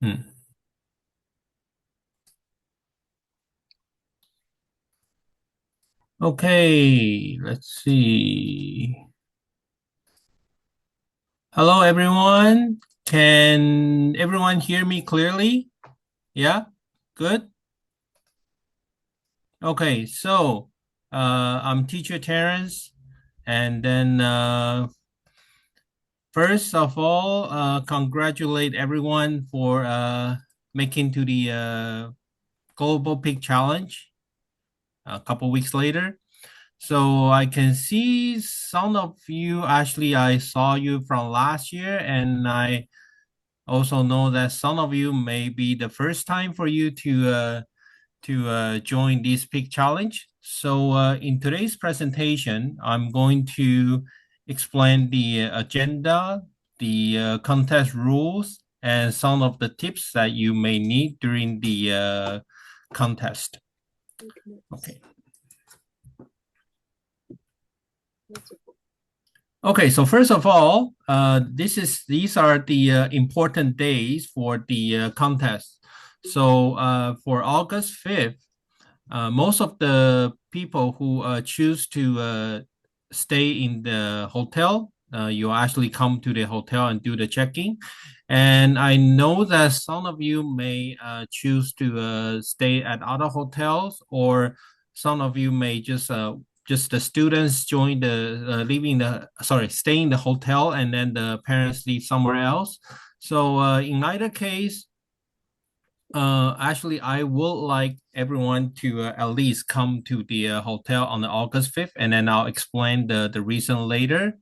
Hmm. Okay, let's see. Hello, everyone. Can everyone hear me clearly? Yeah, good. Okay, I'm teacher Terrence, and then first of all, congratulate everyone for making to the Global Peak Challenge a couple weeks later. So I can see some of you actually I saw you from last year, and I also know that some of you may be the first time for you to join this peak challenge. So in today's presentation, I'm going to explain the agenda, the contest rules, and some of the tips that you may need during the contest. Okay. Okay, so first of all, these are the important days for the contest. So for August 5th, most of the people who choose to stay in the hotel, you actually come to the hotel and do the checking. And I know that some of you may choose to stay at other hotels, or some of you may just the students join the stay in the hotel, and then the parents leave somewhere else. So in either case, actually, I would like everyone to at least come to the hotel on the August 5th, and then I'll explain the reason later.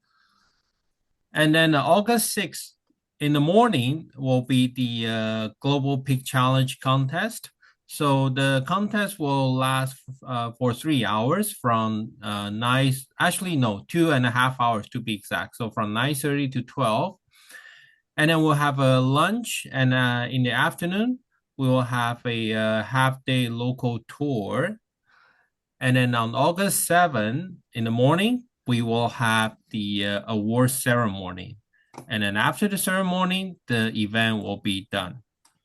And then August 6th in the morning will be the Global Peak Challenge contest. So the contest will last for 3 hours from actually no, 2.5 hours to be exact. So from 9:30 to 12. And then we'll have a lunch, and in the afternoon, we will have a half-day local tour. And then on August 7th in the morning, we will have the award ceremony. And then after the ceremony, the event will be done.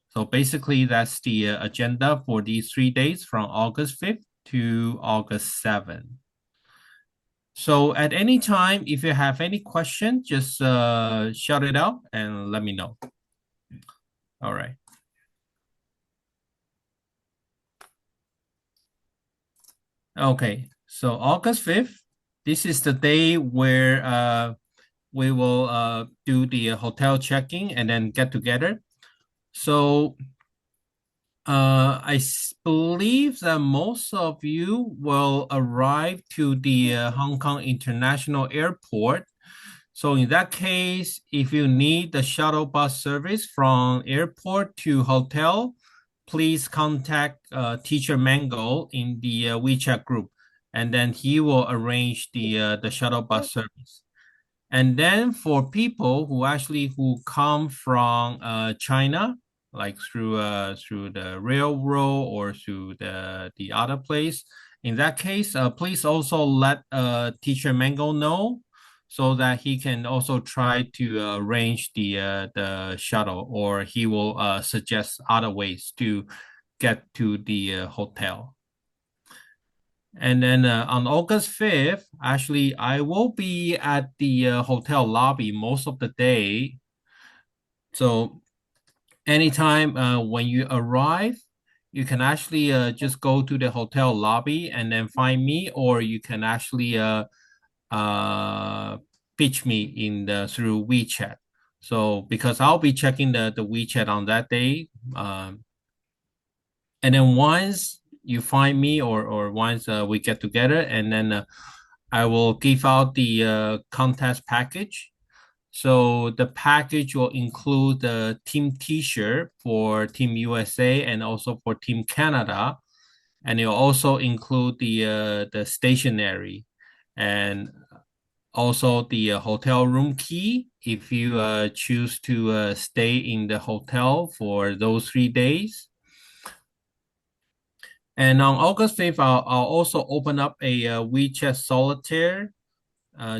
So basically, that's the agenda for these 3 days from August 5th to August 7th. So at any time, if you have any question, just shout it out and let me know. All right. Okay, so August 5th, this is the day where we will do the hotel checking and then get together. So believe that most of you will arrive to the Hong Kong International Airport. So in that case, if you need the shuttle bus service from airport to hotel, please contact Teacher Mango in the WeChat group, and then he will arrange the shuttle bus service. And then for people who come from China, like through the railroad or through the other place, in that case, please also let Teacher Mango know so that he can also try to arrange the shuttle, or he will suggest other ways to get to the hotel. And then on August 5th, actually, I will be at the hotel lobby most of the day. So anytime when you arrive, you can actually just go to the hotel lobby and then find me, or you can actually uh, pitch me in the through WeChat. So because I'll be checking the WeChat on that day, and then once you find me, or once we get together, and then I will give out the contest package. So the package will include the team T-shirt for Team USA and also for Team Canada, and it will also include the stationery, and also the hotel room key if you choose to stay in the hotel for those 3 days. And on August 5th, I'll also open up a WeChat Solitaire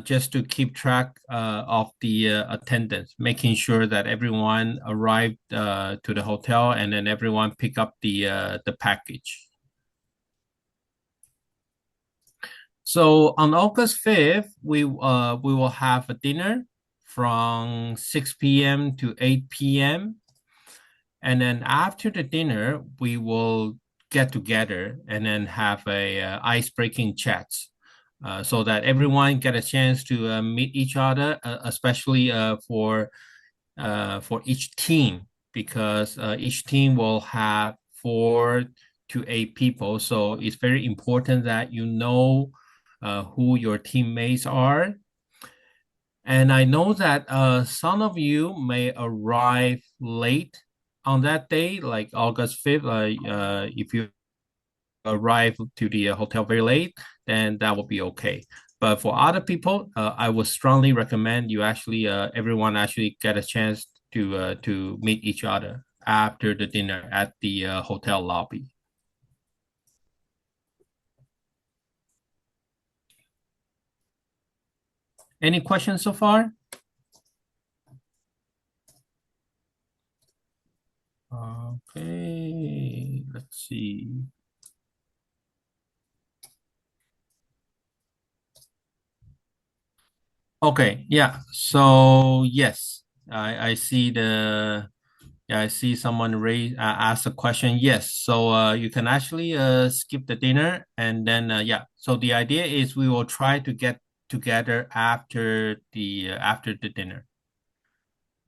just to keep track of the attendance, making sure that everyone arrived to the hotel and then everyone pick up the package. So on August 5th, we will have a dinner from 6 p.m. to 8 p.m. And then after the dinner, we will get together and then have a ice-breaking chats, so that everyone get a chance to meet each other, especially for each team, because each team will have 4 to 8 people. So it's very important that you know who your teammates are. And I know that some of you may arrive late on that day, like August 5th. If you arrive to the hotel very late, then that will be okay. But for other people, I would strongly recommend you actually, everyone actually get a chance to meet each other after the dinner at the hotel lobby. Any questions so far? Okay, let's see. Okay, yeah. So yes, I see the yeah, I see someone raise ask a question. Yes, so you can actually skip the dinner and then yeah. So the idea is we will try to get together after the dinner.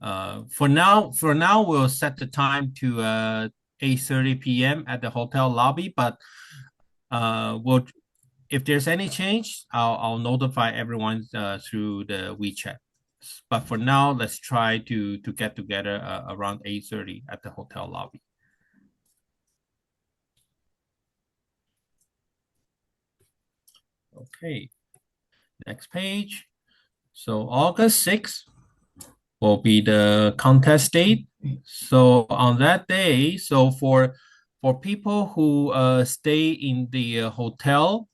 For now, we'll set the time to 8:30 p.m. at the hotel lobby, but we'll if there's any change, I'll notify everyone through the WeChat. But for now, let's try to get together around 8:30 at the hotel lobby. Okay, next page. So August 6th will be the contest date. So on that day, so for people who stay in the hotel,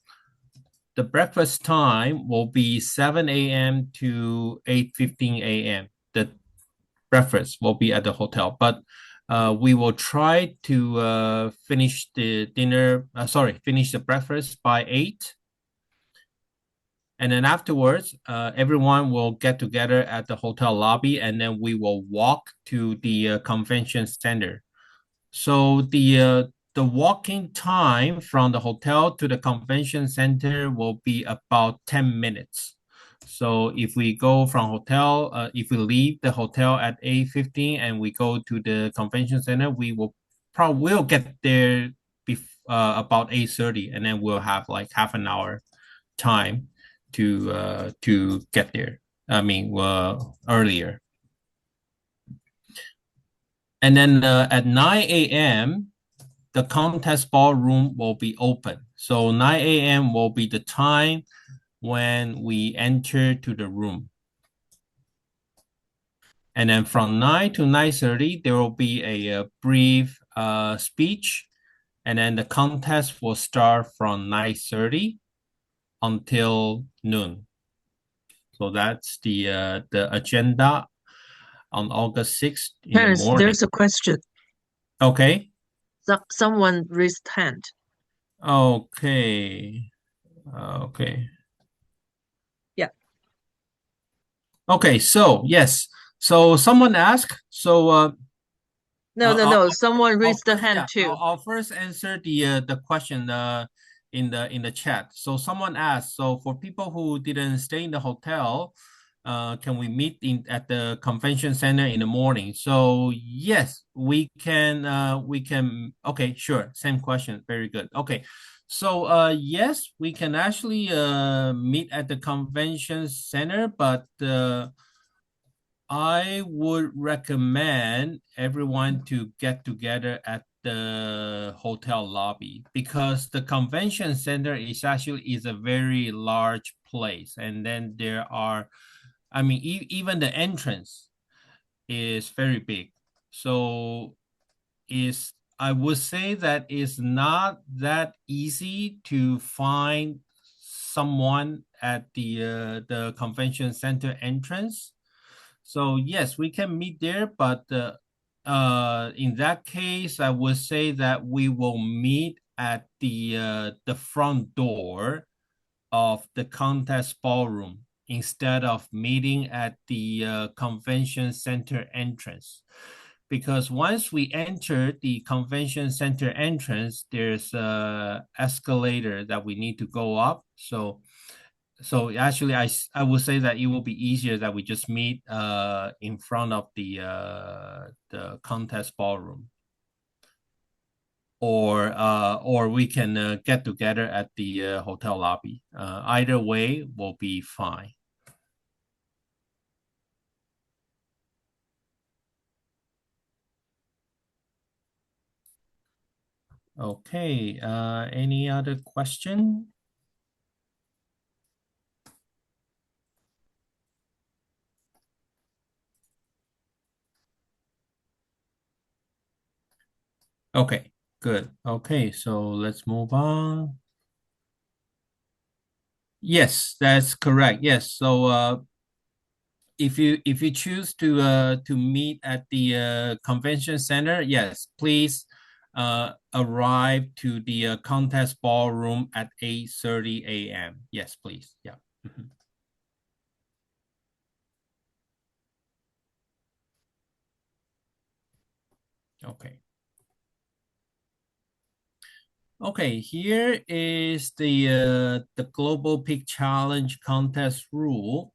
the breakfast time will be 7 a.m. to 8:15 a.m. The breakfast will be at the hotel, but we will try to finish the dinner, finish the breakfast by 8. And then afterwards, everyone will get together at the hotel lobby and then we will walk to the convention center. So the walking time from the hotel to the convention center will be about 10 minutes. So if we go from hotel, if we leave the hotel at 8:15 and we go to the convention center, we will probably will get there about 8:30 and then we'll have like half an hour time to get there. I mean, earlier. And then at 9 a.m., the contest ballroom will be open. So 9 a.m. will be the time when we enter to the room. And then from 9 to 9:30, there will be a brief speech. And then the contest will start from 9:30 until noon. So that's the agenda on August 6th in the Terence, morning. there's a question. Okay. Someone raised hand. Okay. Okay. Yeah. Okay. So yes. So someone asked. So No. Someone raised the hand yeah, too. I'll first answer the question in the chat. So someone asked. So for people who didn't stay in the hotel, can we meet in at the convention center in the morning? So yes, we can. We can. Okay, sure. Same question. Very good. Okay. So yes, we can actually meet at the convention center, but I would recommend everyone to get together at the hotel lobby because the convention center is a very large place, and then there are, I mean, even the entrance is very big. So is I would say that it's not that easy to find someone at the convention center entrance. So yes, we can meet there, but in that case, I would say that we will meet at the front door of the contest ballroom instead of meeting at the convention center entrance. Because once we enter the convention center entrance, there's a escalator that we need to go up. So actually, I would say that it will be easier that we just meet in front of the contest ballroom, or we can get together at the hotel lobby. Either way will be fine. Okay. Any other question? Okay. Good. Okay. So let's move on. Yes, that's correct. Yes. So if you choose to meet at the convention center, yes, please arrive to the contest ballroom at 8:30 a.m. Yes, please. Yeah. Mhm. Okay. Okay, here is the Global Peak Challenge contest rule.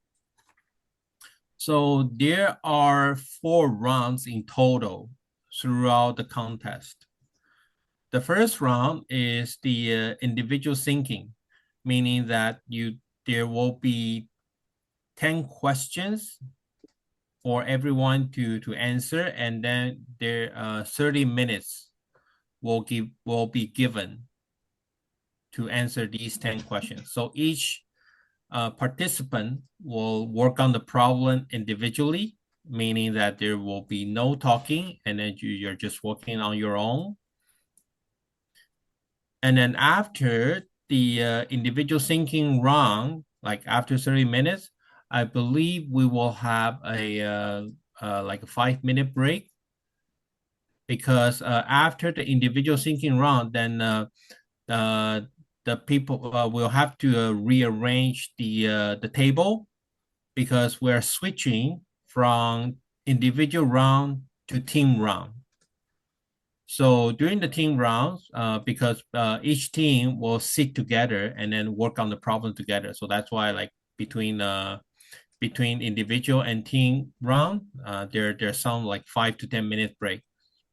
So there are 4 rounds in total throughout the contest. The first round is the individual thinking, meaning that there will be 10 questions for everyone to answer, and then there 30 minutes will be given to answer these 10 questions. So each participant will work on the problem individually, meaning that there will be no talking, and then you're just working on your own. And then after the individual thinking round, like after 30 minutes, I believe we will have like a 5 minute break, because after the individual thinking round, then uh, the people will have to rearrange the table, because we're switching from individual round to team round. So during the team rounds, because each team will sit together and then work on the problem together. So that's why, like, between individual and team round, there's some like 5 to 10 minute break,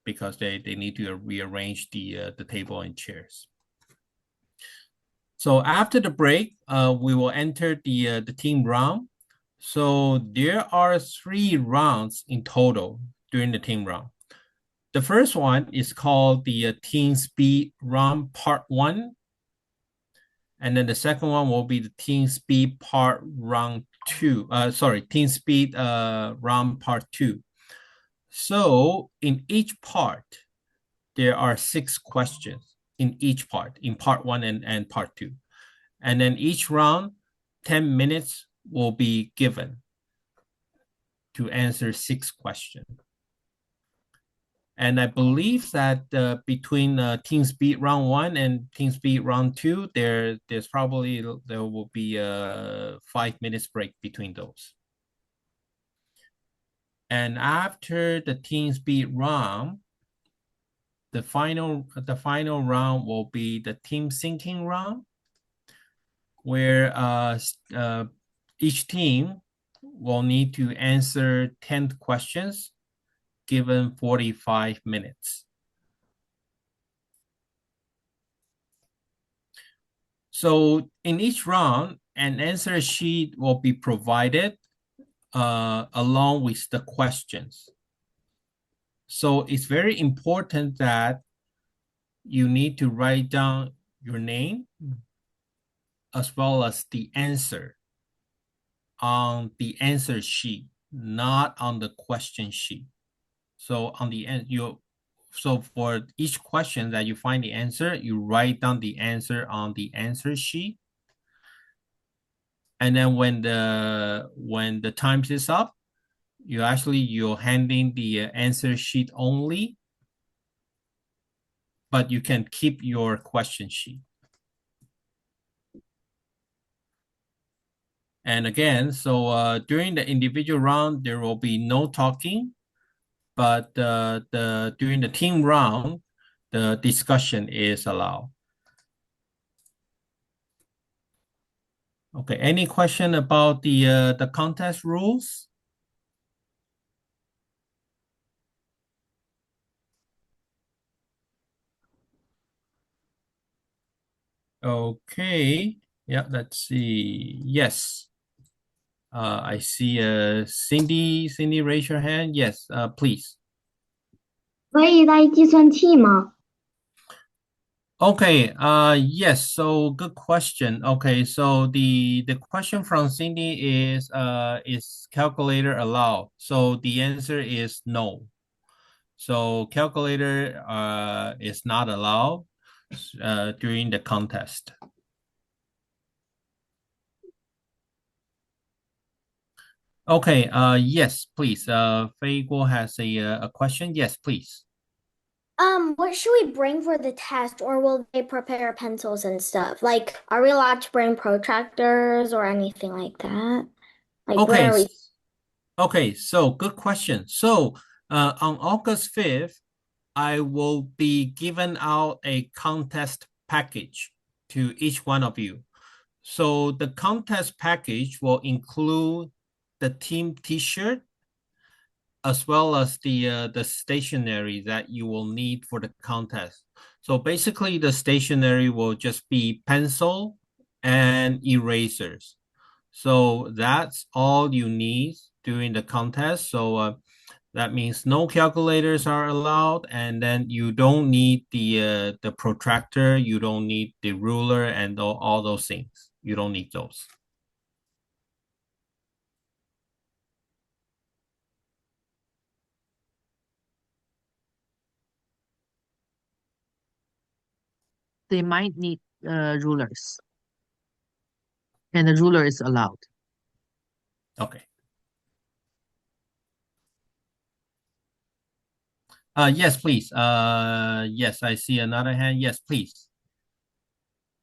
because they need to rearrange the table and chairs. So after the break, we will enter the team round. So there are 3 rounds in total during the team round. The first one is called the Team Speed Round Part 1. And then the second one will be the Team Speed Part Round 2. Team Speed Round Part 2. So in each part, there are 6 questions in each part, in part 1 and part 2. And then each round, 10 minutes will be given to answer 6 questions. And I believe that between Team Speed Round 1 and Team Speed Round 2, there will be a 5 minutes break between those. And after the Team Speed round, the final round will be the team thinking round, where each team will need to answer 10 questions given 45 minutes. So in each round, an answer sheet will be provided along with the questions. So it's very important that you need to write down your name as well as the answer on the answer sheet, not on the question sheet. So on the end, so for each question that you find the answer, you write down the answer on the answer sheet. And then when the times is up, you're handing the answer sheet only, but you can keep your question sheet. And again, so during the individual round, there will be no talking, but during the team round, the discussion is allowed. Okay, any question about the contest rules? Okay, yeah, let's see. Yes, I see Cindy. Cindy, raise your hand. Yes, please. 可以带计算器吗？Okay, yes, so good question. Okay, so the question from Cindy is calculator allowed? So the answer is no. So calculator is not allowed during the contest. Okay, yes, please. Fei Guo has a question. Yes, please. What should we bring for the test, or will they prepare pencils and stuff? Like, are we allowed to bring protractors or anything like that? Like, what Okay, are we? okay, so good question. So on August 5th, I will be giving out a contest package to each one of you. So the contest package will include the team t-shirt as well as the stationery that you will need for the contest. So basically the stationery will just be pencil and erasers. So that's all you need during the contest. So that means no calculators are allowed, and then you don't need the protractor, you don't need the ruler, and all those things. You don't need those. They might need rulers, and the ruler is allowed. Okay. Yes, please. Yes, I see another hand. Yes, please.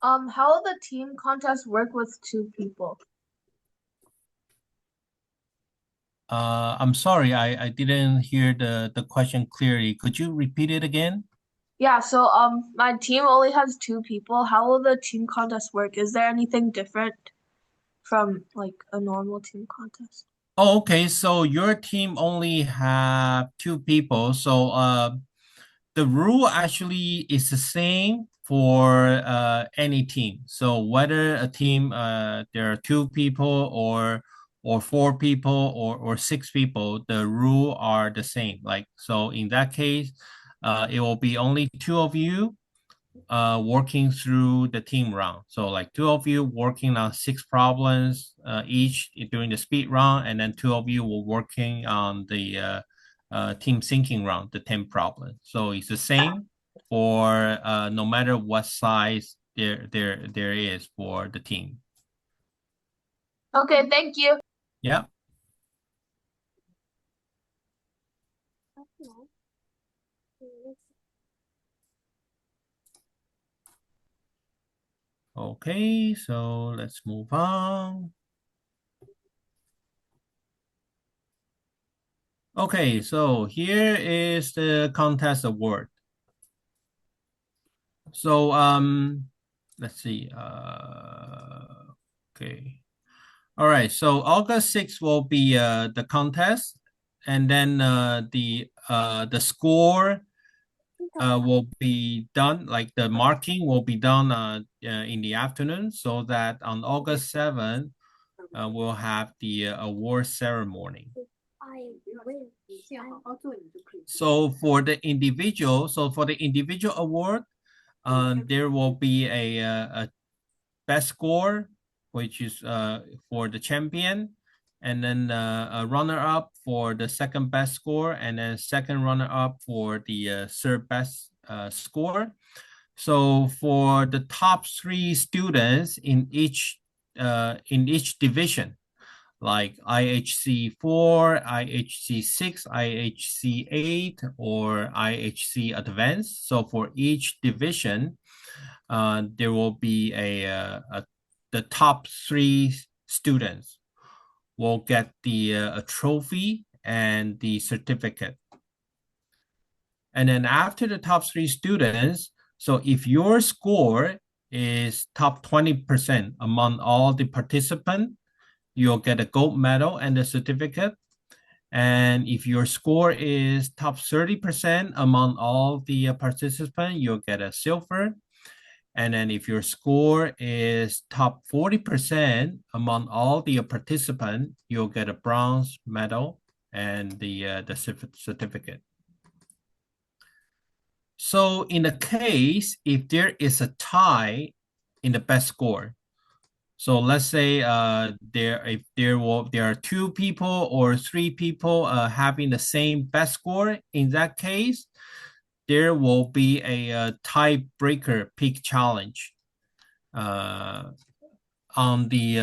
How will the team contest work with two people? I'm sorry, I didn't hear the question clearly. Could you repeat it again? Yeah, so my team only has two people. How will the team contest work? Is there anything different from like a normal team contest? Oh, okay. So your team only have two people. So the rule actually is the same for any team. So whether a team there are two people or four people or six people, the rule are the same. Like so in that case, it will be only two of you working through the team round. So like two of you working on six problems each during the speed round, and then two of you will working on the team thinking round, the 10 problems. So it's the same for no matter what size there is for the team. Okay, thank you. Yeah. Okay, so let's move on. Okay, so here is the contest award. So let's see. Okay. All right. So August 6th will be the contest, and then the score will be done, like the marking will be done in the afternoon, so that on August 7th we'll have the award ceremony. So for the individual award, there will be a best score, which is for the champion, and then a runner-up for the second best score, and then second runner-up for the third best score. So for the top three students in each in each division, like IHC 4, IHC 6, IHC 8, or IHC Advanced. So for each division, there will be the top 3 students will get a trophy and the certificate. And then after the top 3 students, so if your score is top 20% among all the participants, you'll get a gold medal and a certificate. And if your score is top 30% among all the participants, you'll get a silver. And then if your score is top 40% among all the participants, you'll get a bronze medal and the certificate. So in the case, if there is a tie in the best score, so let's say there are 2 people or 3 people having the same best score, in that case, there will be a tiebreaker peak challenge on the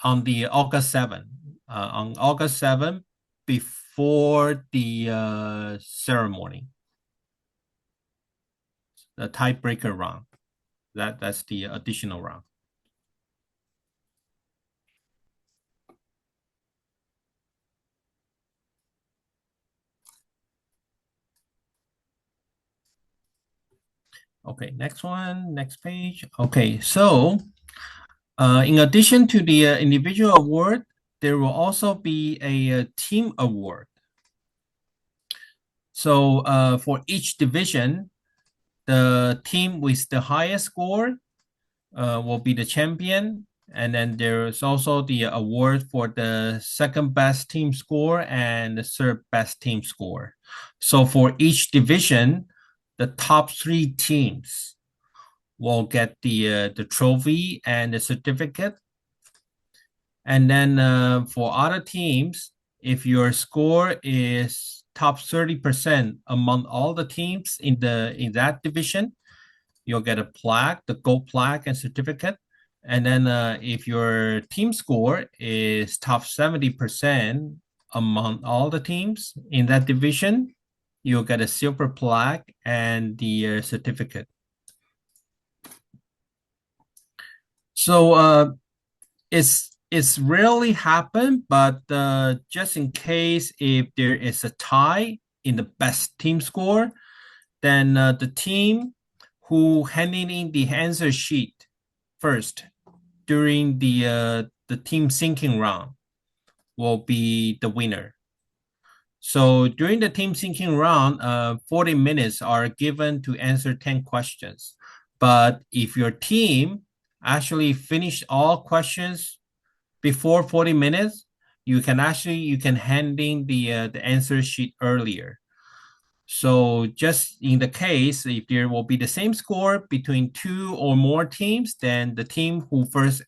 August 7th. On August 7th, before the ceremony, the tiebreaker round. That's the additional round. Okay, next one, next page. Okay, so in addition to the individual award, there will also be a team award. So for each division, the team with the highest score will be the champion. And then there is also the award for the second best team score and the third best team score. So for each division, the top 3 teams will get the trophy and the certificate. And then for other teams, if your score is top 30% among all the teams in that division, you'll get a plaque, the gold plaque and certificate. And then if your team score is top 70% among all the teams in that division, you'll get a silver plaque and the certificate. So it's rarely happened, but just in case if there is a tie in the best team score, then the team who handing in the answer sheet first during the team thinking round will be the winner. So during the team thinking round, 40 minutes are given to answer 10 questions. But if your team actually finish all questions before 40 minutes, you can hand in the answer sheet earlier. So just in the case, if there will be the same score between 2 or more teams, then the team who first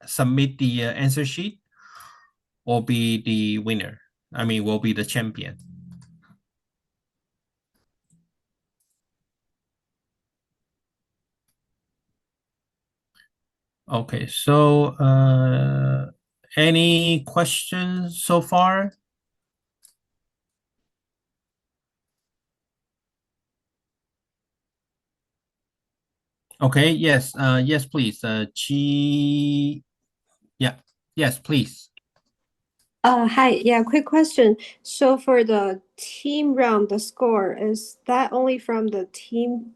submit the answer sheet will be the winner. I mean, will be the champion. Okay, so any questions so far? Okay, yes, yes, please. Yeah, yes, please. Hi. Yeah, quick question. So for the team round, the score, is that only from the team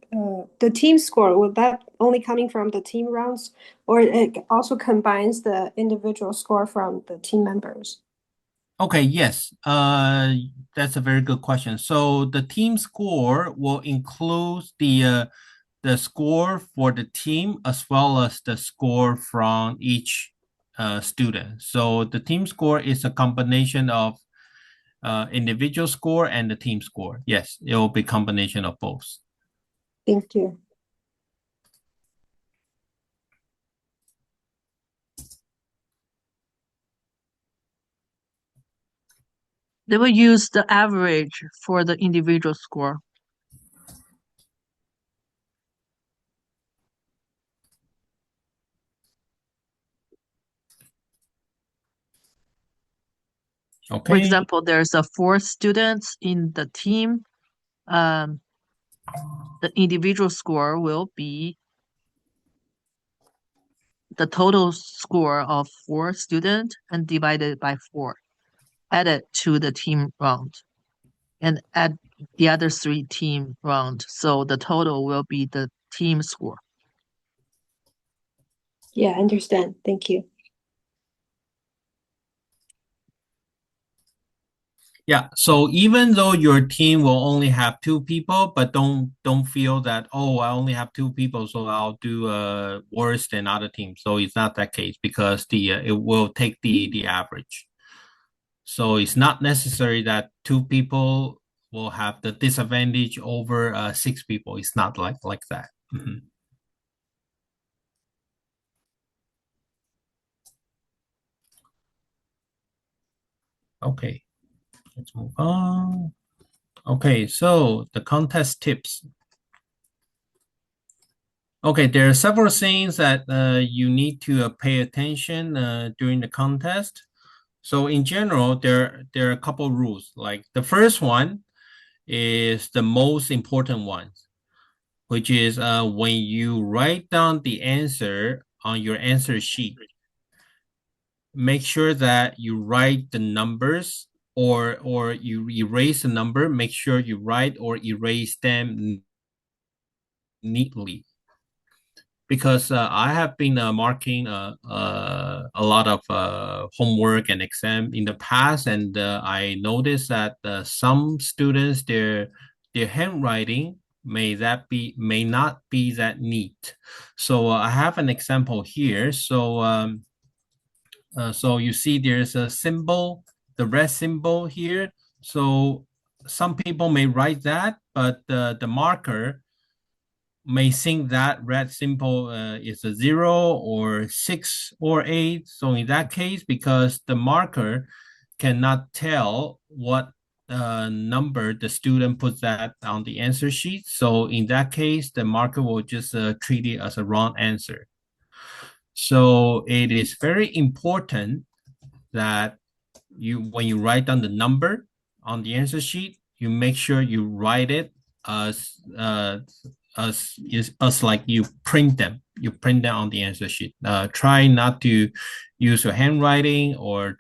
score? Would that only coming from the team rounds, or it also combines the individual score from the team members? Okay, yes, that's a very good question. So the team score will include the score for the team as well as the score from each student. So the team score is a combination of individual score and the team score. Yes, it will be a combination of both. Thank you. They will use the average for the individual score. For Okay. example, there's 4 students in the team. The individual score will be the total score of 4 students and divided by 4, added to the team round, and add the other 3 team round. So the total will be the team score. Yeah, I understand. Thank you. Yeah, so even though your team will only have 2 people, but don't feel that, oh, I only have 2 people, so I'll do worse than other teams. So it's not that case because it will take the average. So it's not necessary that 2 people will have the disadvantage over 6 people. It's not like that. Mhm. Okay, let's move on. Okay, so the contest tips. Okay, there are several things that you need to pay attention during the contest. So in general, there are a couple rules. Like the first one is the most important one, which is when you write down the answer on your answer sheet, make sure that you write the numbers or you erase the number. Make sure you write or erase them neatly. Because I have been marking a lot of homework and exam in the past, and I noticed that some students their handwriting may not be that neat. So I have an example here. So you see there's a symbol, the red symbol here. So some people may write that, but the marker may think that red symbol is a 0 or 6 or 8. So in that case, because the marker cannot tell what number the student puts that on the answer sheet. So in that case, the marker will just treat it as a wrong answer. So it is very important that when you write down the number on the answer sheet, you make sure you write it as like you print them. You print them on the answer sheet. Try not to use your handwriting or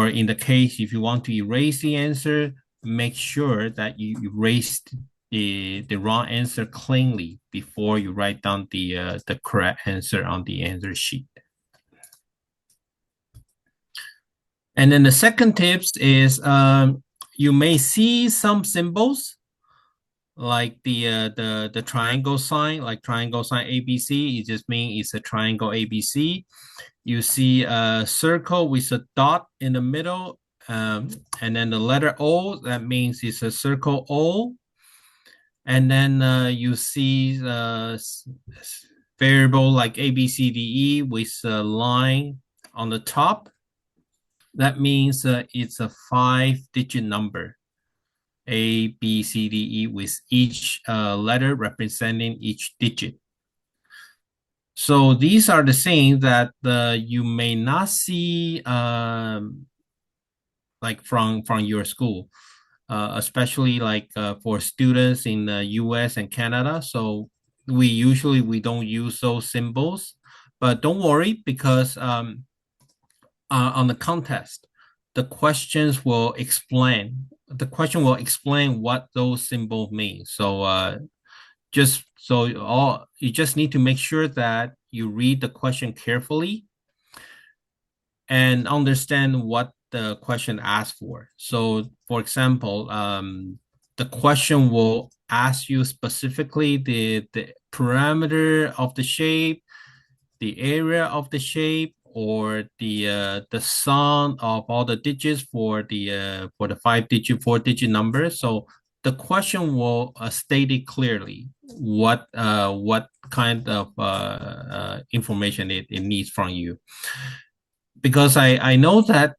in the case if you want to erase the answer, make sure that you erase the wrong answer cleanly before you write down the correct answer on the answer sheet. And then the second tips is you may see some symbols like the triangle sign, like triangle sign ABC. It just means it's a triangle ABC. You see a circle with a dot in the middle, and then the letter O. That means it's a circle O. And then you see variable like ABCDE with a line on the top. That means it's a 5-digit number, A, B, C, D, E, with each letter representing each digit. So these are the things that you may not see like from your school, especially like for students in the US and Canada. So we don't use those symbols, but don't worry because on the contest, the question will explain what those symbols mean. So you just need to make sure that you read the question carefully and understand what the question asks for. So for example, the question will ask you specifically the parameter of the shape, the area of the shape, or the sum of all the digits for the 5-digit, 4-digit number. So the question will state it clearly what kind of information it needs from you. Because I know that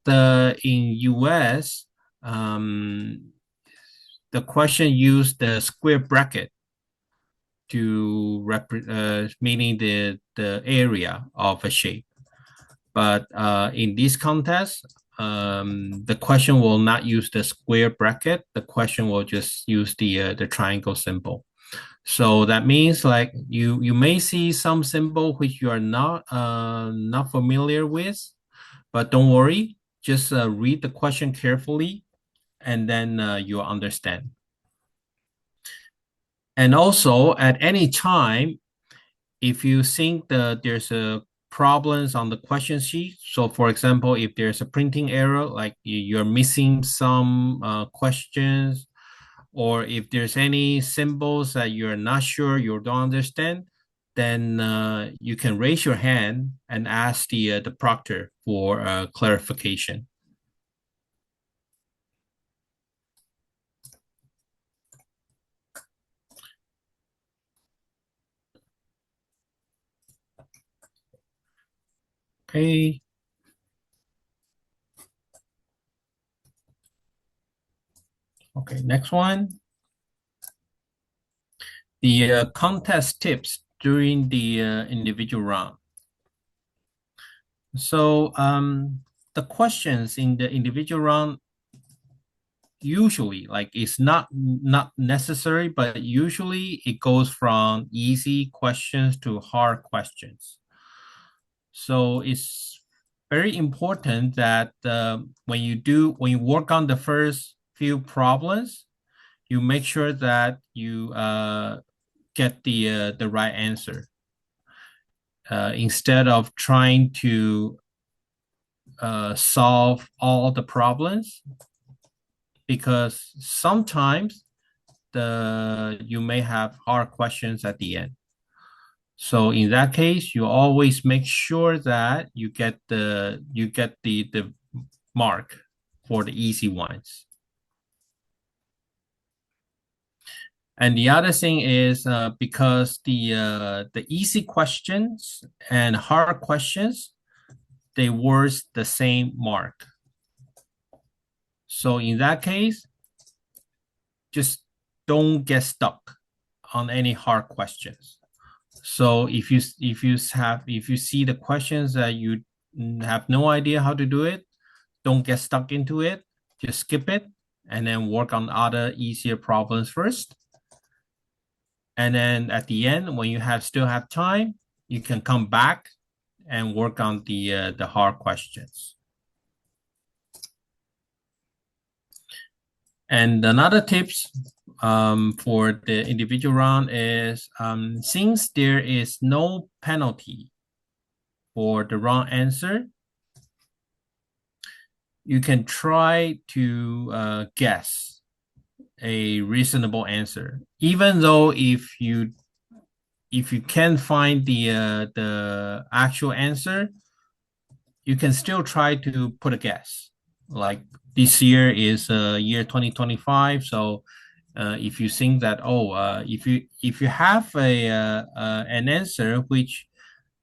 in US, the question used the square bracket to meaning the area of a shape. But in this contest, the question will not use the square bracket. The question will just use the triangle symbol. So that means like you may see some symbol which you are not familiar with, but don't worry. Just read the question carefully, and then you'll understand. And also, at any time, if you think that there's a problems on the question sheet, so for example, if there's a printing error, like you're missing some questions, or if there's any symbols that you're not sure, you don't understand, then you can raise your hand and ask the proctor for clarification. Okay. Okay, next one. The contest tips during the individual round. So the questions in the individual round usually, like, it's not necessary, but usually it goes from easy questions to hard questions. So it's very important that when you work on the first few problems, you make sure that you get the right answer instead of trying to solve all the problems, because sometimes you may have hard questions at the end. So in that case, you always make sure that you get the mark for the easy ones. And the other thing is because the easy questions and hard questions, they worth the same mark. So in that case, just don't get stuck on any hard questions. So if you see the questions that you have no idea how to do it, don't get stuck into it. Just skip it and then work on other easier problems first. And then at the end, when you still have time, you can come back and work on the hard questions. And another tips for the individual round is since there is no penalty for the wrong answer, you can try to guess a reasonable answer, even though if you can't find the actual answer, you can still try to put a guess. Like this year is year 2025, so if you think that if you have an answer which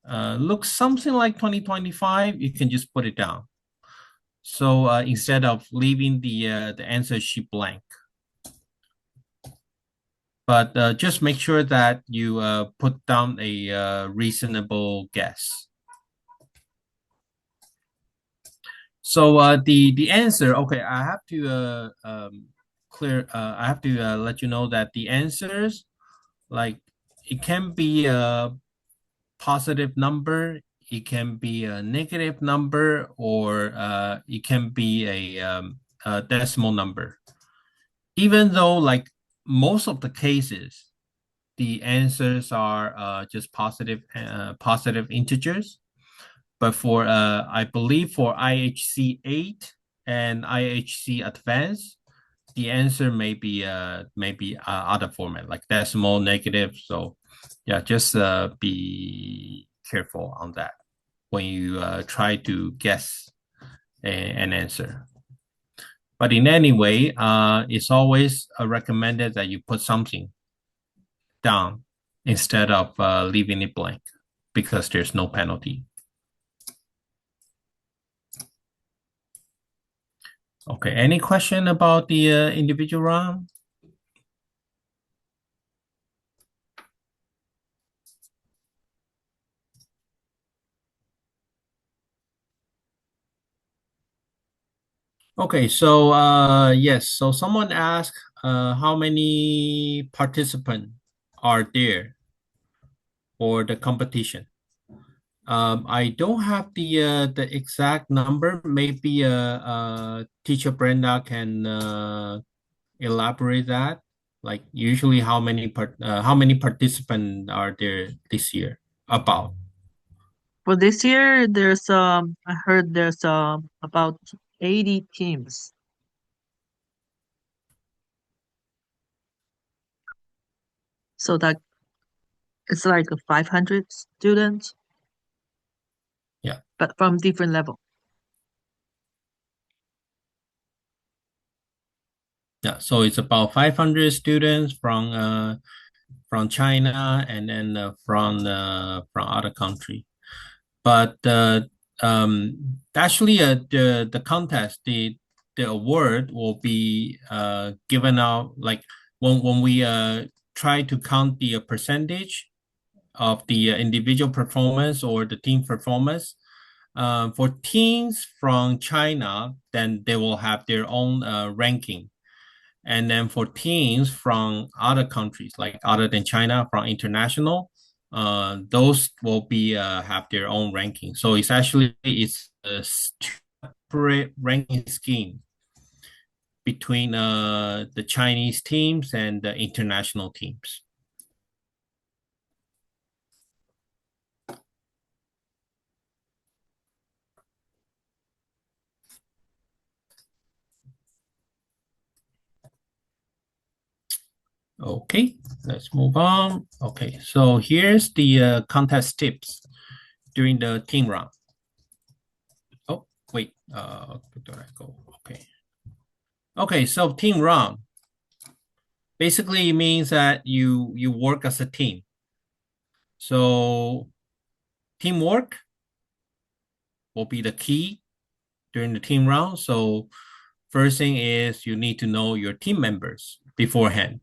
looks something like 2025, you can just put it down. So instead of leaving the answer sheet blank. But just make sure that you put down a reasonable guess. So the answer, okay, I have to I have to let you know that the answers, like, it can be a positive number, it can be a negative number, or it can be a decimal number. Even though, like, most of the cases, the answers are just positive integers. But for I believe for IHC 8 and IHC Advanced, the answer may be other format, like decimal, negative. So yeah, just be careful on that when you try to guess an answer. But in any way, it's always recommended that you put something down instead of leaving it blank, because there's no penalty. Okay, any question about the individual round? Okay, so yes, so someone asked how many participants are there for the competition. I don't have the exact number. Maybe teacher Brenda can elaborate that. Like usually, how many participants are there this year? About. For this year, there's I heard there's about 80 teams. So that it's like 500 students, Yeah, but from different level. yeah. So it's about 500 students from China and then from other country. But actually, the contest, the award will be given out like when we try to count the percentage of the individual performance or the team performance. For teams from China, then they will have their own ranking. And then for teams from other countries, like other than China, from international, those will be have their own ranking. So it's a separate ranking scheme between the Chinese teams and the international teams. Okay, let's move on. Okay, so here's the contest tips during the team round. Oh, wait, where did I go? Okay. Okay, so team round basically means that you work as a team. So teamwork will be the key during the team round. So first thing is you need to know your team members beforehand.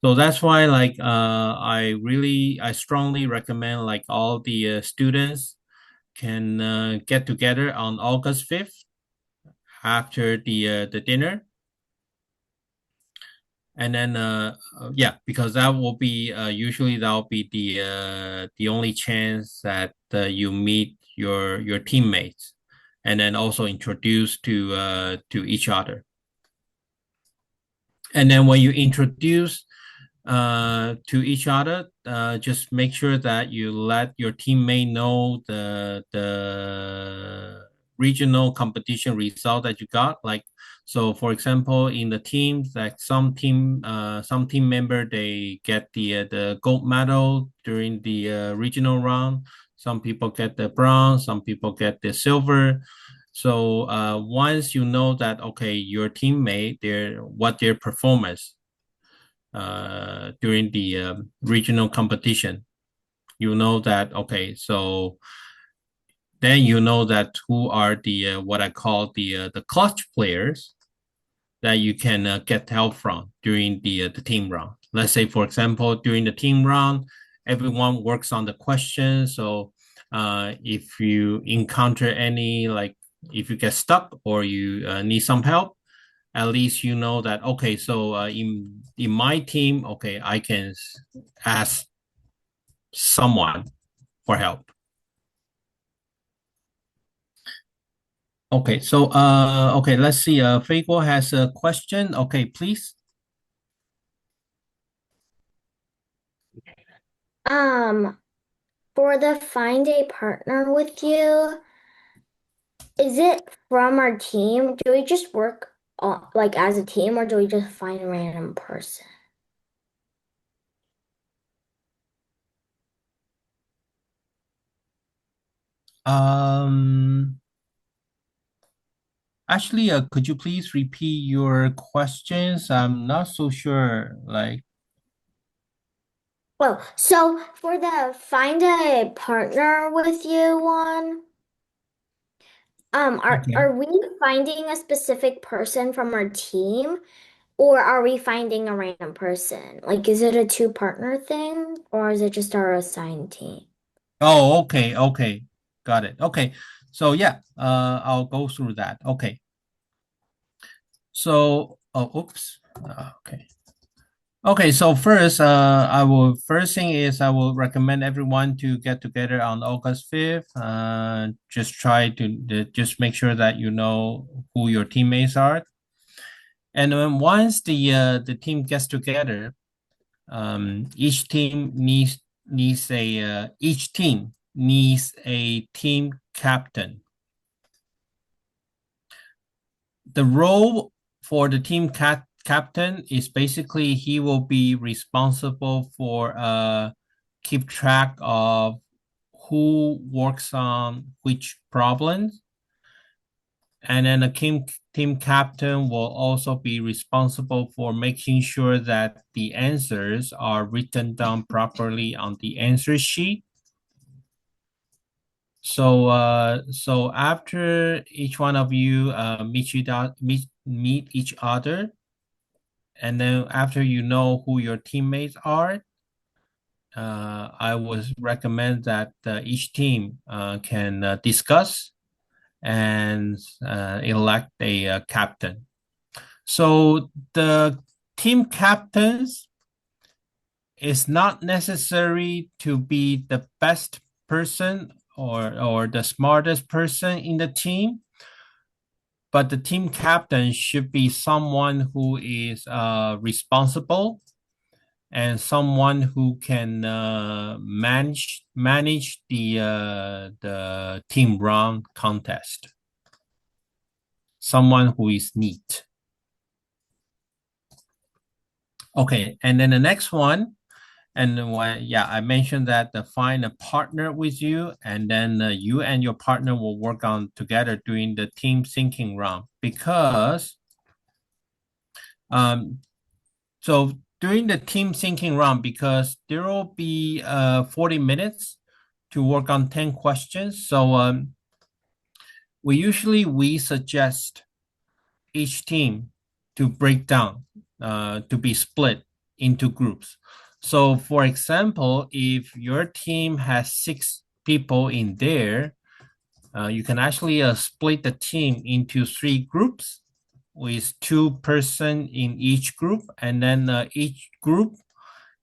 So that's why I strongly recommend like all the students can get together on August 5th after the dinner. And then yeah, because that will be usually that will be the only chance that you meet your teammates and then also introduce to each other. And then when you introduce to each other, just make sure that you let your teammate know the regional competition result that you got. Like, so for example, in the teams, like some team member they get the gold medal during the regional round. Some people get the bronze. Some people get the silver. So once you know that okay, your teammate their performance during the regional competition, you know that okay, so then you know that who are the what I call the clutch players that you can get help from during the team round. Let's say, for example, during the team round, everyone works on the question. So if you encounter any like if you get stuck or you need some help, at least you know that okay, so in my team, okay, I can ask someone for help. Okay, so okay, let's see. Feigo has a question. Okay, please. Um, for the find a partner with you, is it from our team? Do we just work like as a team, or do we just find a random person? Um, Actually, could you please repeat your questions? I'm not so sure. Like, Well, so for the find a partner with you one, okay. are we finding a specific person from our team, or are we finding a random person? Like, is it a two partner thing, or is it just our assigned team? Oh, okay, okay. Got it. Okay. So yeah, I'll go through that. Okay. So, oh, oops. Okay. Okay, so first, first thing is I will recommend everyone to get together on August 5th. Just try to just make sure that you know who your teammates are. And then once the team gets together, each team needs a team captain. The role for the team captain is basically he will be responsible for keep track of who works on which problems, and then the team captain will also be responsible for making sure that the answers are written down properly on the answer sheet. So after each one of you meet each other, and then after you know who your teammates are, I would recommend that each team can discuss and elect a captain. So the team captains is not necessary to be the best person or the smartest person in the team, but the team captain should be someone who is responsible and someone who can manage the team run contest. Someone who is neat. Okay, and then the next one, and when I mentioned that find a partner with you, and then you and your partner will work on together doing the team thinking round, because so during the team thinking round, because there will be 40 minutes to work on 10 questions. So we suggest each team to break down, to be split into groups. So for example, if your team has 6 people in there, you can actually split the team into 3 groups with 2 person in each group, and then each group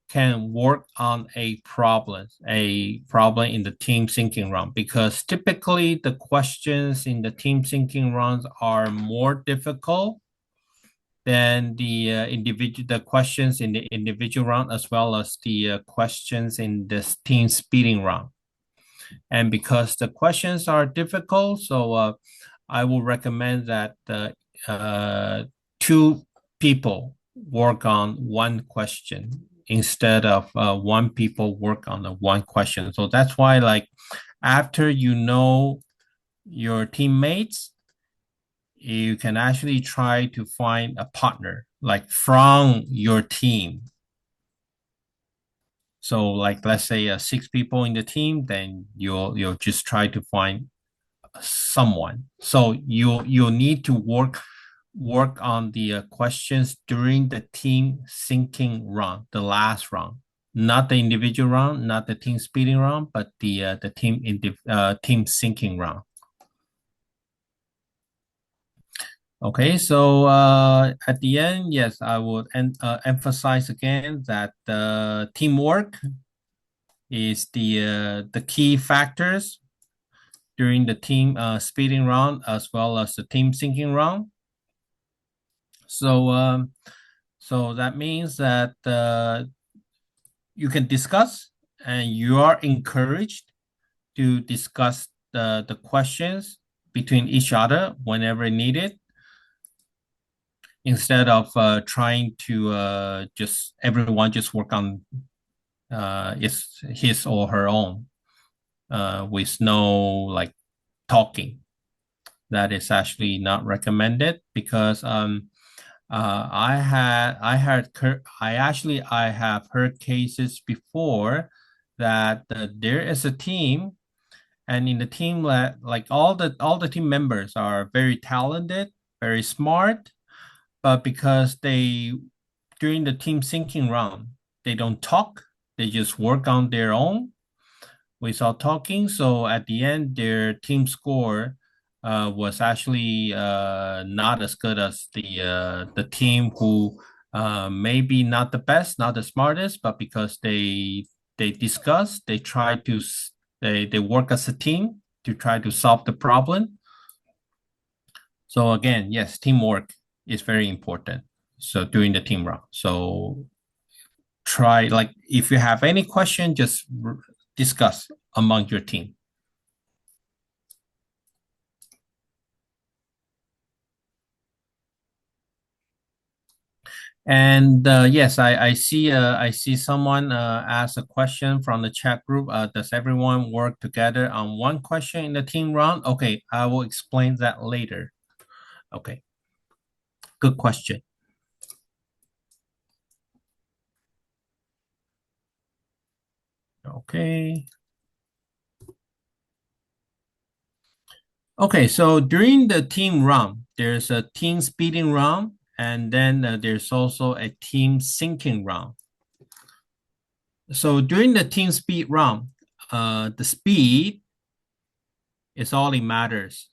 can work on a problem in the team thinking round, because typically the questions in the team thinking rounds are more difficult than the questions in the individual round, as well as the questions in the team speeding round. And because the questions are difficult, so I will recommend that 2 people work on one question instead of 1 people work on the one question. So that's why, like, after you know your teammates, you can actually try to find a partner like from your team. So like, let's say 6 people in the team, then you'll just try to find someone. So you'll need to work on the questions during the team thinking round, the last round, not the individual round, not the team speeding round, but the team thinking round. Okay, so at the end, yes, I would emphasize again that teamwork is the key factors during the team speeding round as well as the team thinking round. So that means that you can discuss, and you are encouraged to discuss the questions between each other whenever needed, instead of trying to just everyone just work on his or her own with no like talking. That is actually not recommended, because I have heard cases before that there is a team, and in the team that like all the team members are very talented, very smart, but because they during the team thinking round they don't talk, they just work on their own without talking. So at the end, their team score was actually not as good as the team who maybe not the best, not the smartest, but because they discuss, they try to they work as a team to try to solve the problem. So again, yes, teamwork is very important. So during the team round, so try, like, if you have any question, just discuss among your team. And yes, I see someone ask a question from the chat group. Does everyone work together on one question in the team round? Okay, I will explain that later. Okay, good question. Okay. Okay, so during the team round, there's a team speeding round, and then there's also a team syncing round. So during the team speed round, the speed is all it matters.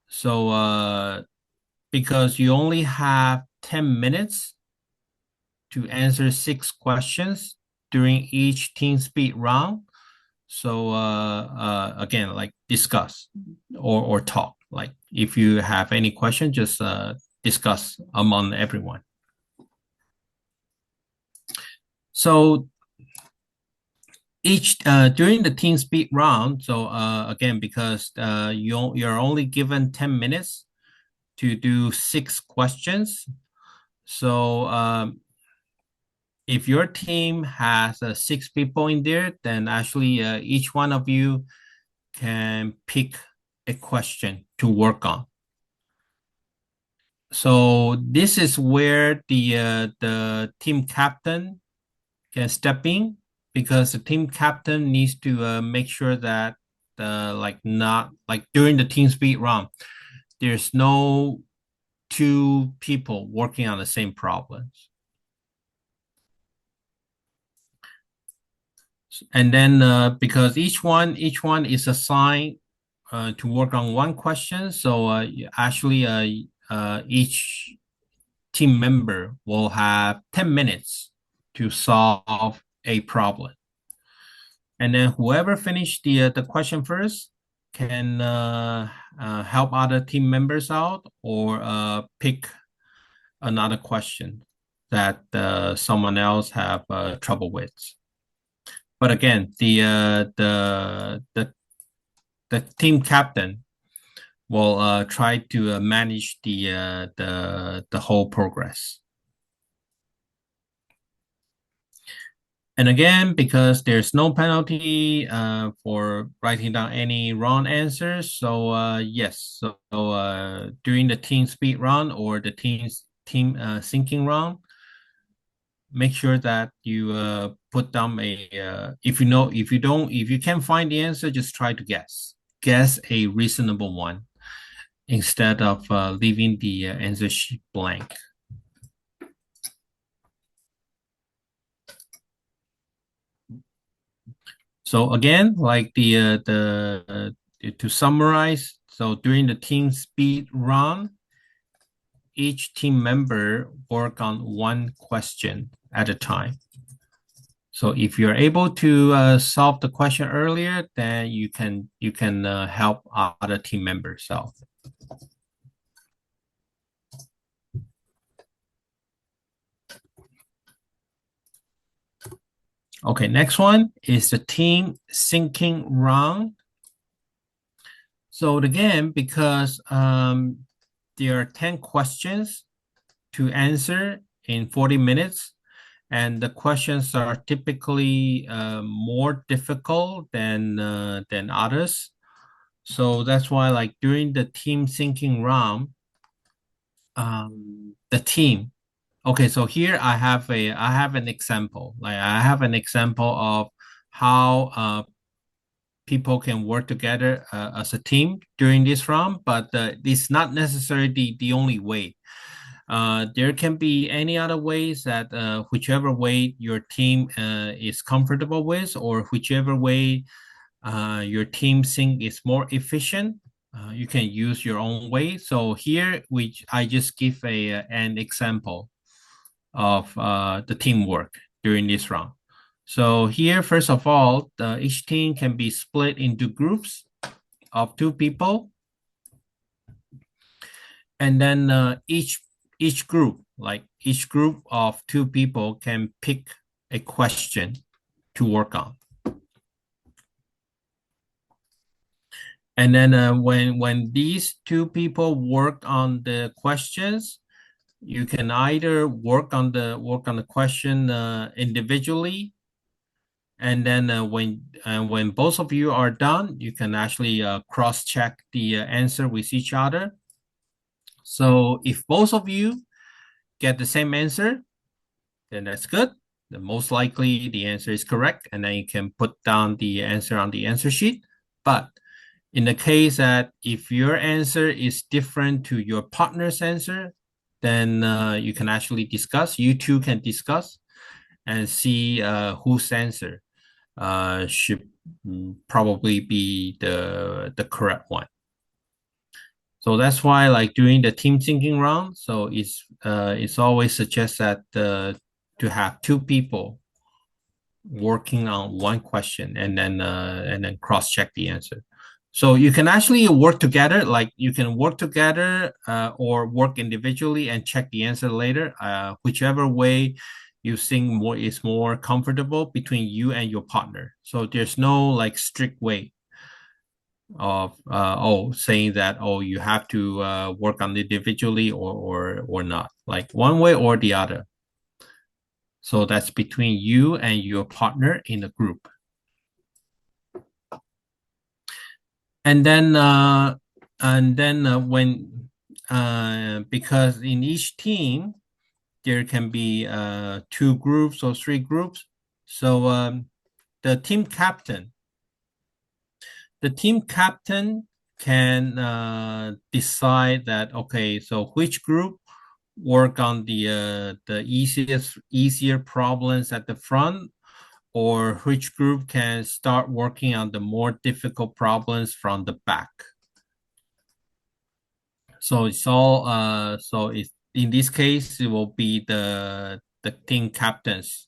So because you only have 10 minutes to answer 6 questions during each team speed round. So again, like, discuss or talk. Like, if you have any question, just discuss among everyone. So each during the team speed round, so again, because you're only given 10 minutes to do 6 questions. So if your team has 6 people in there, then actually each one of you can pick a question to work on. So this is where the team captain can step in, because the team captain needs to make sure that not like during the team speed round, there's no 2 people working on the same problems. And then because each one is assigned to work on one question, so actually each team member will have 10 minutes to solve a problem. And then whoever finished the question first can help other team members out, or pick another question that someone else have trouble with. But again, the team captain will try to manage the whole progress. And again, because there's no penalty for writing down any wrong answers, so yes, so during the team speed round or the team syncing round, make sure that you put down if you can't find the answer, just try to guess a reasonable one instead of leaving the answer sheet blank. So again, like to summarize, so during the team speed round, each team member work on one question at a time. So if you're able to solve the question earlier, then you can help other team members solve. Okay, next one is the team syncing round. So again, because there are 10 questions to answer in 40 minutes, and the questions are typically more difficult than others. So that's why, like, during the team syncing round, the team. Okay, so here I have an example. Like, I have an example of how people can work together as a team during this round, but it's not necessarily the only way. There can be any other ways that whichever way your team is comfortable with, or whichever way your team sync is more efficient, You can use your own way. So here, I just give an example of the teamwork during this round. So here, first of all, each team can be split into groups of 2 people. And then each group of 2 people can pick a question to work on. And then when these 2 people work on the questions, you can either work on the question individually, and then when both of you are done, you can actually cross-check the answer with each other. So if both of you get the same answer, then that's good. Then most likely the answer is correct, and then you can put down the answer on the answer sheet. But in the case that if your answer is different to your partner's answer, then you can actually discuss. You two can discuss and see whose answer should probably be the correct one. So that's why, like during the team thinking round, so it's always suggests that to have 2 people working on one question and then cross check the answer. So you can actually work together, like you can work together or work individually and check the answer later, whichever way you think is more comfortable between you and your partner. So there's no like strict way of saying that you have to work on it individually or not, like one way or the other. So that's between you and your partner in the group. And then when because in each team there can be 2 groups or 3 groups. So the team captain can decide that, okay, so which group work on the easier problems at the front, or which group can start working on the more difficult problems from the back. So it's all so in this case it will be the team captains.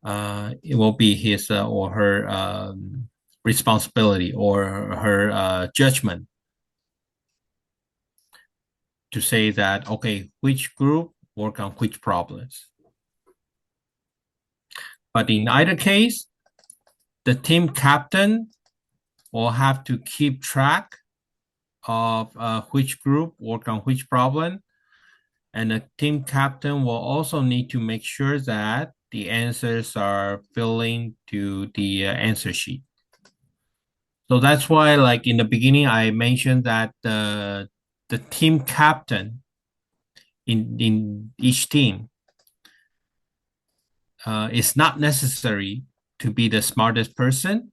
It will be his or her responsibility or her judgment to say that, okay, which group work on which problems. But in either case, the team captain will have to keep track of which group work on which problem. And the team captain will also need to make sure that the answers are filling to the answer sheet. So that's why, like in the beginning, I mentioned that the team captain in each team is not necessary to be the smartest person,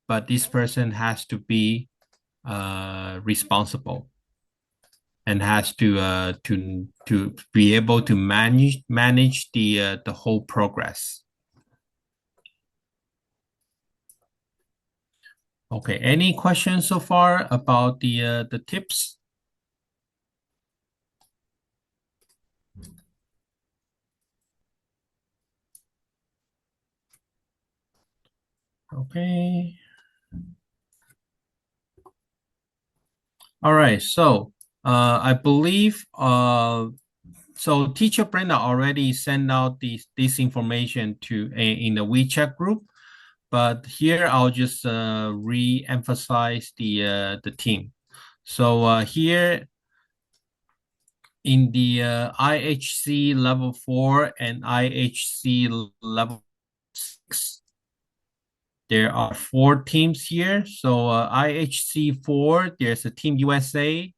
but this person has to be responsible and has to be able to manage the whole progress. Okay, any questions so far about the tips? Okay. All right, so I believe so teacher Brenda already sent out this information to in the WeChat group, but here I'll just re-emphasize the team. So here in the IHC level 4 and IHC level 6, there are 4 teams here. So IHC 4, there's a Team USA,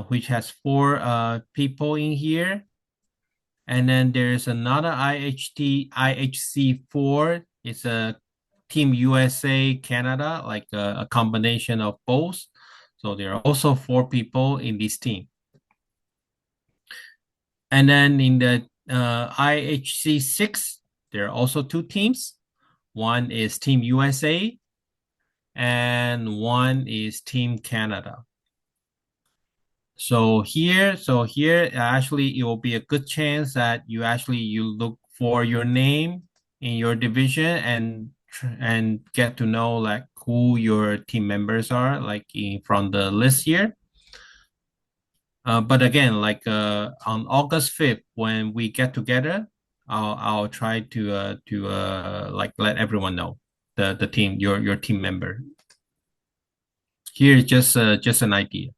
which has 4 people in here. And then there's another IHC 4. It's a Team USA Canada, like a combination of both. So there are also 4 people in this team. And then in the IHC 6, there are also 2 teams. One is Team USA, and one is Team Canada. So here, actually, it will be a good chance that you look for your name in your division and get to know like who your team members are, like from the list here. But again, like on August 5th, when we get together, I'll try to like let everyone know the team, your team member. Here's just an idea.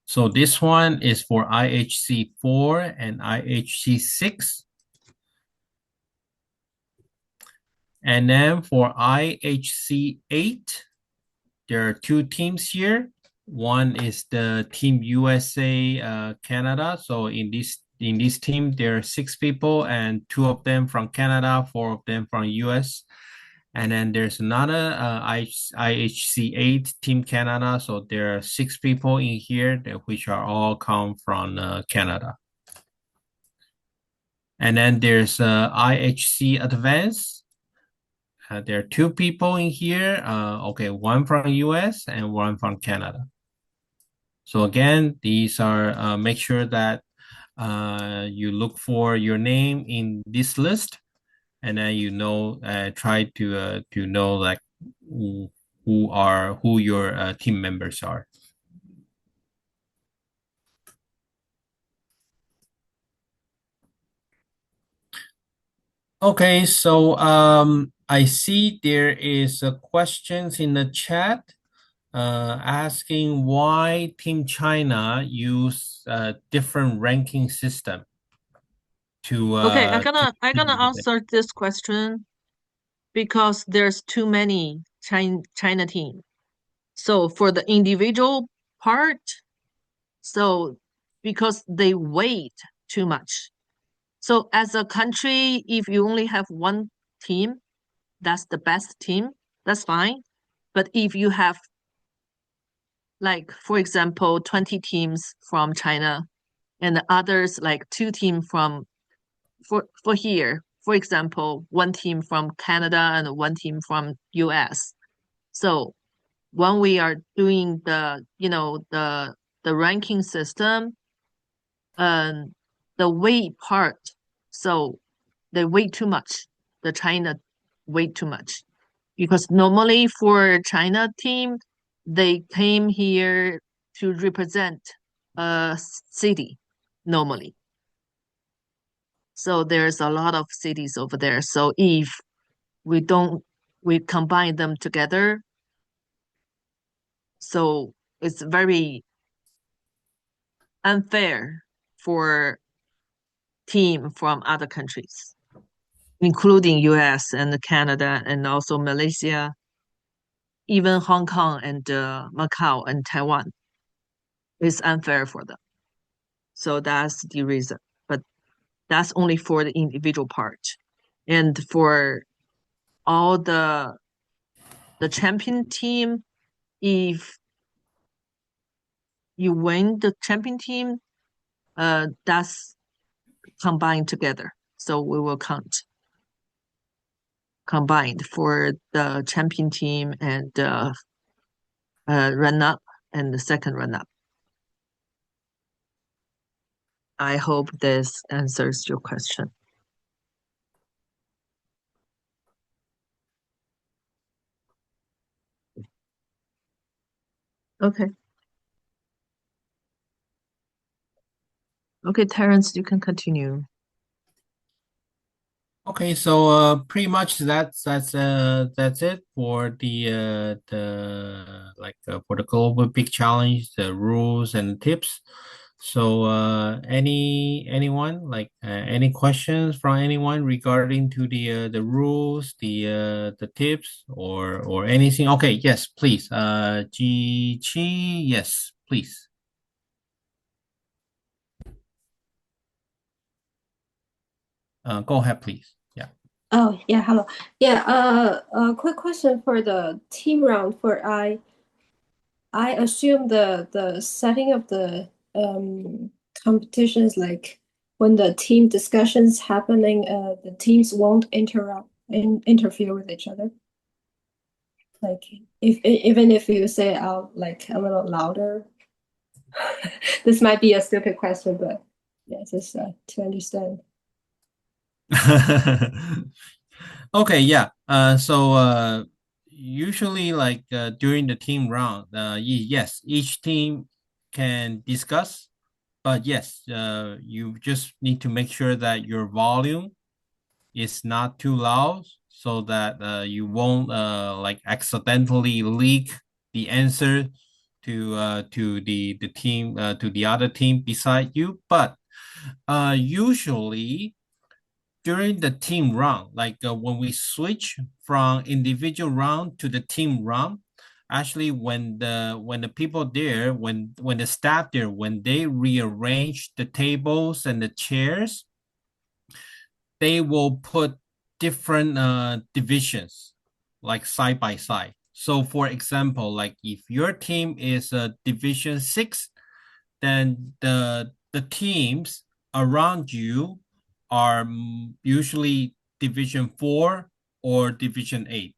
So this one is for IHC 4 and IHC 6. And then for IHC 8, there are two teams here. One is the Team USA Canada. So in this team, there are 6 people, and 2 of them from Canada, 4 of them from US. And then there's another IHC 8 Team Canada. So there are 6 people in here which are all come from Canada. And then there's IHC Advanced. There are 2 people in here. Okay, one from US and one from Canada. So again, these are make sure that you look for your name in this list, and then try to know like who your team members are. Okay, so I see there is questions in the chat asking why Team China use a different ranking system to Okay, I'm gonna answer this question because there's too many China team. So for the individual part, so because they weight too much. So as a country, if you only have one team, that's the best team, that's fine. But if you have, like, for example, 20 teams from China and the others like 2 teams from for here, for example, 1 team from Canada and 1 team from US. So when we are doing the the ranking system, the weight part, so they weigh too much. The China weigh too much because normally for China team, they came here to represent a city normally. So there's a lot of cities over there. So if we combine them together, so it's very unfair for team from other countries, including US and Canada and also Malaysia, even Hong Kong and Macau and Taiwan. It's unfair for them. So that's the reason. But that's only for the individual part. And for all the champion team, if you win the champion team, that's combined together. So we will count combined for the champion team and run up and the second run up. I hope this answers your question. Okay. Okay, Terrence, you can continue. Okay, so pretty much that's it for for the global big challenge, the rules and tips. So anyone like any questions from anyone regarding to the rules, the tips or anything? Okay, yes, please. Ji Chi, yes, please. Go ahead, please. Yeah. Oh, yeah, hello. Yeah, a quick question for the team round for I assume the setting of the competitions, like when the team discussions happening, the teams won't interrupt interfere with each other? Like even if you say out like a little louder. This might be a stupid question, but yeah, just to understand. Okay, yeah. Usually like during the team round, yes, each team can discuss, but yes, you just need to make sure that your volume is not too loud so that you won't like accidentally leak the answer to the team to the other team beside you. But usually during the team round, like when we switch from individual round to the team round, actually when the people there, when the staff there, when they rearrange the tables and the chairs, they will put different divisions like side by side. So for example, like if your team is division 6, then the teams around you are usually division 4 or division 8.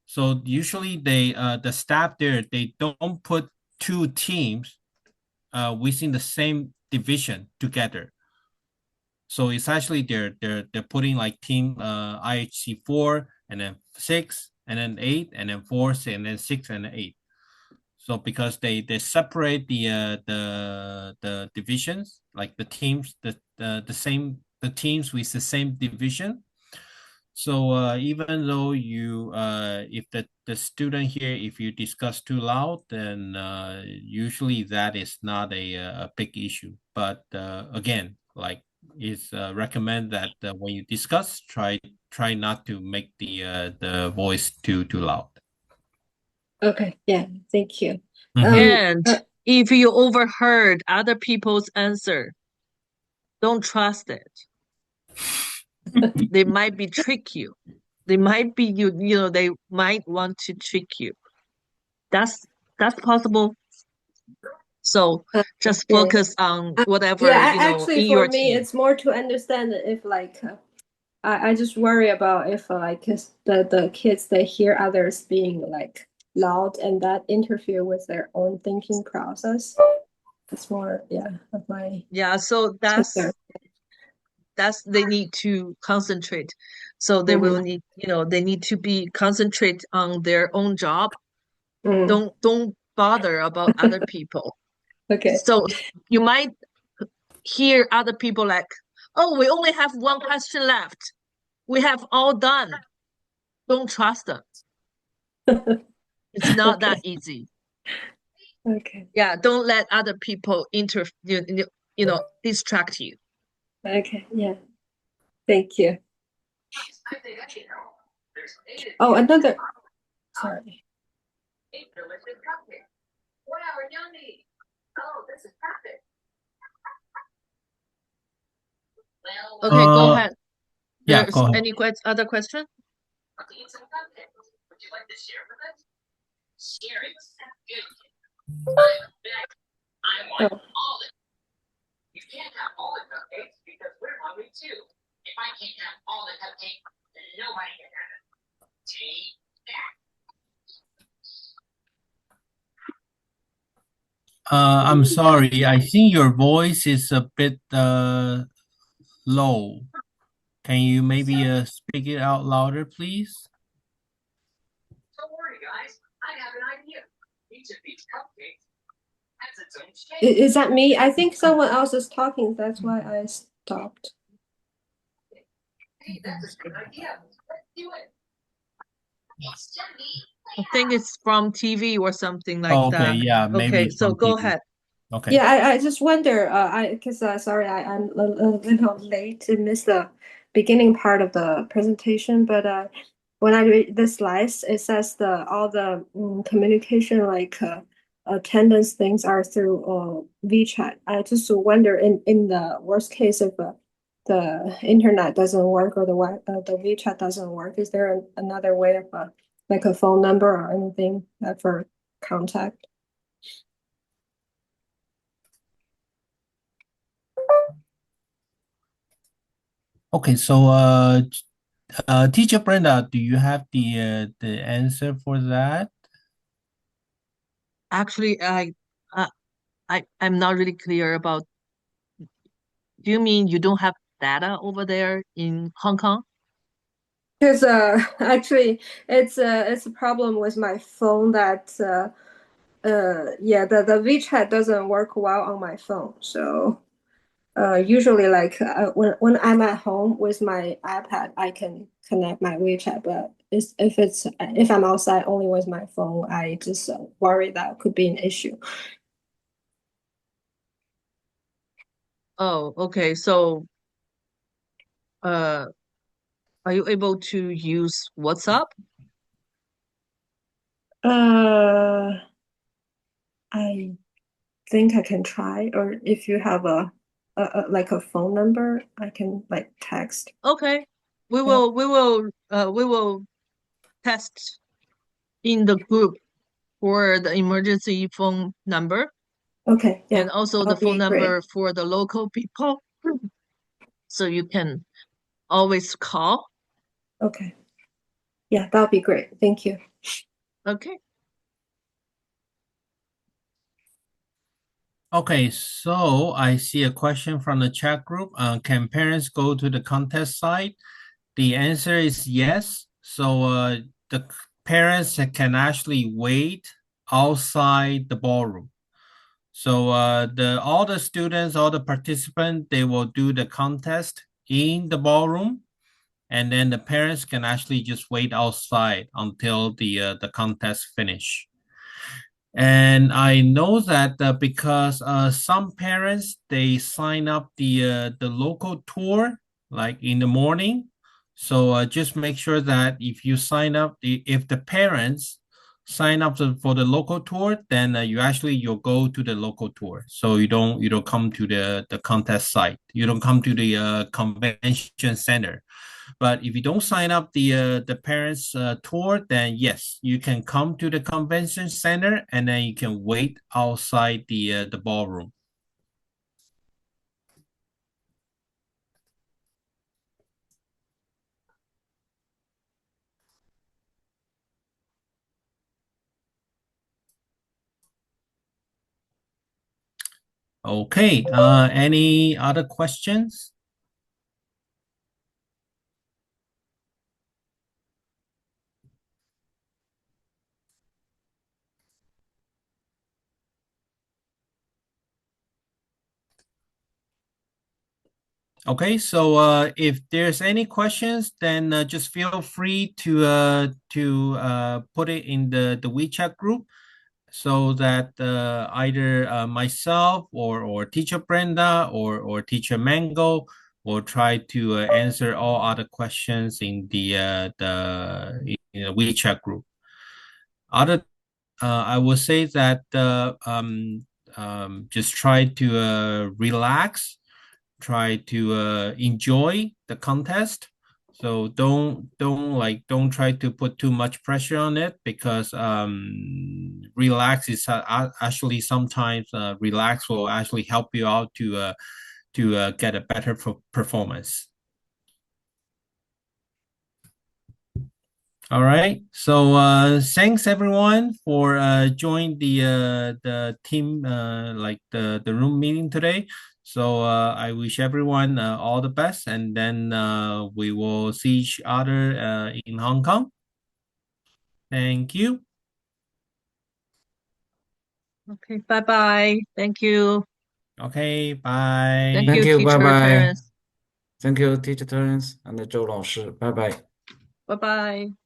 So usually the staff there, they don't put two teams within the same division together. So it's actually they're putting like team IHC 4 and then 6 and then 8 and then 4 and then 6 and then 8. So because they separate the divisions, like the teams, the teams with the same division. So even though you if the student here, if you discuss too loud, then usually that is not a big issue. But again, like it's recommend that when you discuss, try not to make the voice too loud. Okay, yeah, thank you. And if you overheard other people's answer, don't trust it. They might be trick you. They might be they might want to trick you. That's possible. So just focus on whatever actually, in for your me, team. it's more to understand if like I just worry about if like the kids they hear others being like loud and that interfere with their own thinking process. It's more of my So concern. that's they need to concentrate. So they will need they need to be concentrate on their own job. Don't bother about other people. Okay. So you might hear other people like, oh, we only have one question left. We have all done. Don't trust them. It's not that easy. Okay. Yeah, don't let other people distract you. Okay. Yeah. Thank you. Oh, another. Sorry. Okay, go ahead. Yeah, There's go ahead. any other question? Oh. I'm sorry. I think your voice is a bit low. Can you maybe speak it out louder, please? Is that me? I think someone else is talking. That's why I stopped. I think it's from TV or something like Okay, that. yeah, maybe Okay, it's so from go TV. ahead. Okay. Yeah, I just wonder. Because sorry, I'm a little late to miss the beginning part of the presentation. But when I read the slides, it says all the communication like attendance things are through WeChat. I just wonder in the worst case if the internet doesn't work or the WeChat doesn't work, is there another way of like a phone number or anything for contact? Okay, so Teacher Brenda, do you have the answer for that? Actually, uh, I'm not really clear about. Do you mean you don't have data over there in Hong Kong? Because actually, it's a problem with my phone that yeah, the WeChat doesn't work well on my phone. So usually, like when I'm at home with my iPad, I can connect my WeChat. But if I'm outside only with my phone, I just worry that could be an issue. Oh, okay. So, uh, are you able to use WhatsApp? Uh, I think I can try, or if you have like a phone number, I can like text. Okay. We Yeah. will we will test in the group for the emergency phone number Okay, yeah, and also the that'll phone be great. number for the local people. So you can always call. Okay, yeah, that'll be great. Thank you. Okay. Okay, so I see a question from the chat group. Can parents go to the contest site? The answer is yes. So the parents can actually wait outside the ballroom. So the all the students, all the participants, they will do the contest in the ballroom, and then the parents can actually just wait outside until the contest finish. And I know that because some parents they sign up the local tour like in the morning. So just make sure that if you sign up, if the parents sign up for the local tour, then you'll go to the local tour. So you don't come to the contest site. You don't come to the convention center. But if you don't sign up the parents tour, then yes, you can come to the convention center and then you can wait outside the ballroom. Okay. Any other questions? Okay, so if there's any questions, then just feel free to put it in the WeChat group so that either myself or teacher Brenda or teacher Mango will try to answer all other questions in the WeChat group. Other, I will say that just try to relax, try to enjoy the contest. So don't try to put too much pressure on it because relax is actually sometimes relax will actually help you out to get a better performance. All right. So thanks everyone for joining the team like the room meeting today. So I wish everyone all the best, and then we will see each other in Hong Kong. Thank you. Okay. Bye bye. Thank you. Okay. Bye. Thank Thank you, you, bye teacher bye. Terence. Thank you, teacher Terence and 周老师，拜拜。Bye bye.